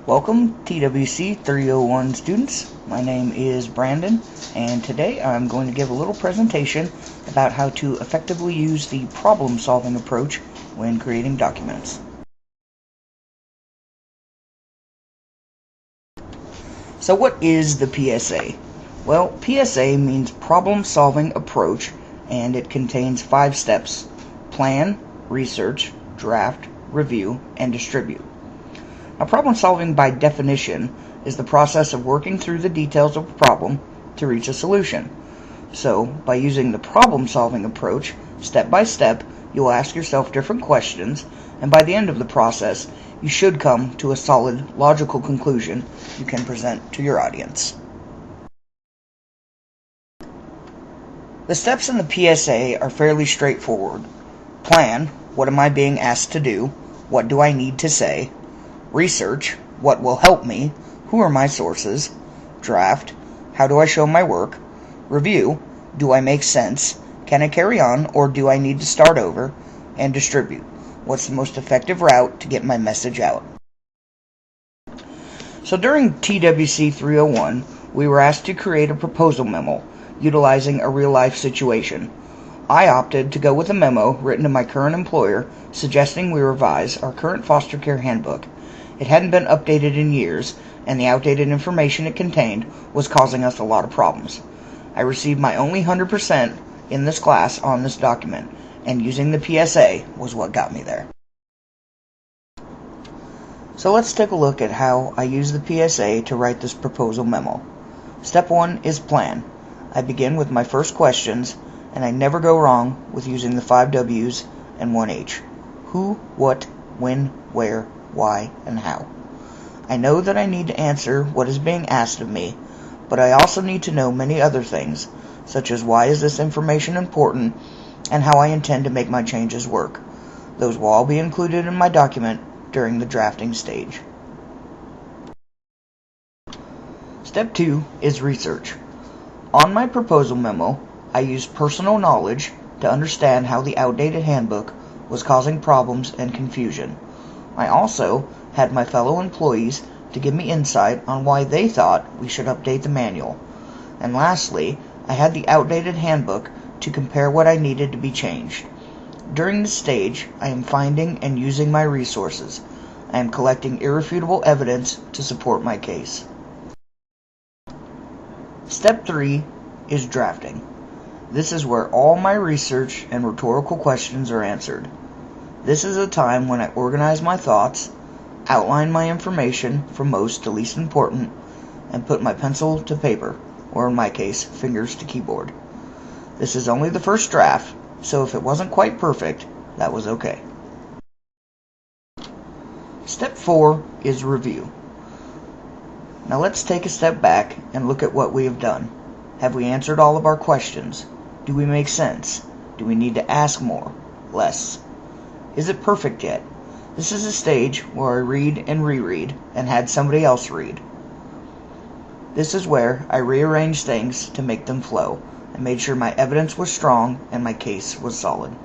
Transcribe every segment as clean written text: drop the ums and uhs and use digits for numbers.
Welcome TWC 301 students. My name is Brandon, and today I'm going to give a little presentation about how to effectively use the problem-solving approach when creating documents. So what is the PSA? Well, PSA means problem-solving approach, and it contains 5 steps: plan, research, draft, review, and distribute. Now, problem solving by definition is the process of working through the details of a problem to reach a solution. So, by using the problem solving approach, step by step, you will ask yourself different questions, and by the end of the process, you should come to a solid, logical conclusion you can present to your audience. The steps in the PSA are fairly straightforward. Plan, what am I being asked to do? What do I need to say? Research, what will help me? Who are my sources? Draft, how do I show my work? Review, do I make sense? Can I carry on, or do I need to start over? And distribute, what's the most effective route to get my message out? So during TWC 301, we were asked to create a proposal memo utilizing a real-life situation. I opted to go with a memo written to my current employer suggesting we revise our current foster care handbook. It hadn't been updated in years, and the outdated information it contained was causing us a lot of problems. I received my only 100% in this class on this document, and using the PSA was what got me there. So let's take a look at how I use the PSA to write this proposal memo. Step 1 is plan. I begin with my first questions, and I never go wrong with using the 5 W's and 1 H. Who, what, when, where, why, and how. I know that I need to answer what is being asked of me, but I also need to know many other things, such as why is this information important and how I intend to make my changes work. Those will all be included in my document during the drafting stage. Step 2 is research. On my proposal memo, I used personal knowledge to understand how the outdated handbook was causing problems and confusion. I also had my fellow employees to give me insight on why they thought we should update the manual. And lastly, I had the outdated handbook to compare what I needed to be changed. During this stage, I am finding and using my resources. I am collecting irrefutable evidence to support my case. Step 3 is drafting. This is where all my research and rhetorical questions are answered. This is a time when I organize my thoughts, outline my information from most to least important, and put my pencil to paper, or in my case, fingers to keyboard. This is only the first draft, so if it wasn't quite perfect, that was okay. Step 4 is review. Now let's take a step back and look at what we have done. Have we answered all of our questions? Do we make sense? Do we need to ask more? Less? Is it perfect yet? This is a stage where I read and reread and had somebody else read. This is where I rearranged things to make them flow and made sure my evidence was strong and my case was solid.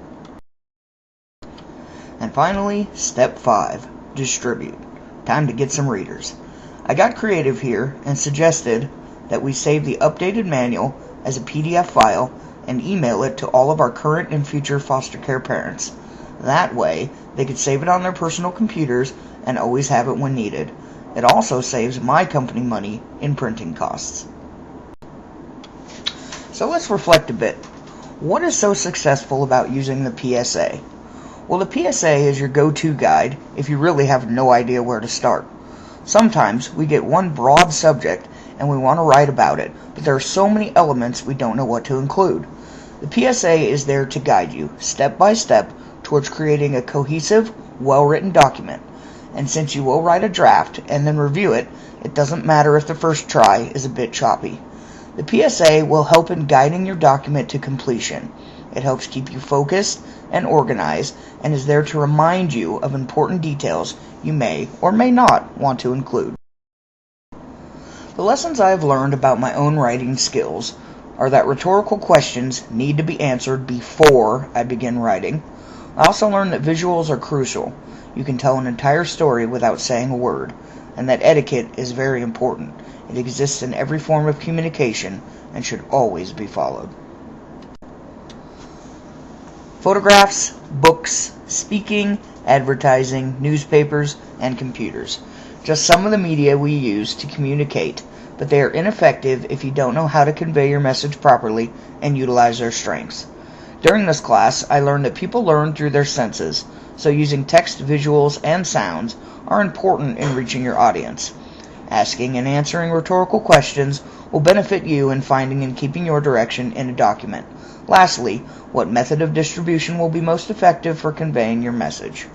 And finally, step 5, distribute. Time to get some readers. I got creative here and suggested that we save the updated manual as a PDF file and email it to all of our current and future foster care parents. That way, they could save it on their personal computers and always have it when needed. It also saves my company money in printing costs. So let's reflect a bit. What is so successful about using the PSA? Well, the PSA is your go-to guide if you really have no idea where to start. Sometimes we get one broad subject and we want to write about it, but there are so many elements we don't know what to include. The PSA is there to guide you, step by step, towards creating a cohesive, well-written document. And since you will write a draft and then review it, it doesn't matter if the first try is a bit choppy. The PSA will help in guiding your document to completion. It helps keep you focused and organized and is there to remind you of important details you may or may not want to include. The lessons I have learned about my own writing skills are that rhetorical questions need to be answered before I begin writing. I also learned that visuals are crucial. You can tell an entire story without saying a word. and that etiquette is very important. It exists in every form of communication and should always be followed. Photographs, books, speaking, advertising, newspapers, and computers. Just some of the media we use to communicate, but they are ineffective if you don't know how to convey your message properly and utilize their strengths. During this class, I learned that people learn through their senses, so using text, visuals, and sounds are important in reaching your audience. Asking and answering rhetorical questions will benefit you in finding and keeping your direction in a document. Lastly, what method of distribution will be most effective for conveying your message?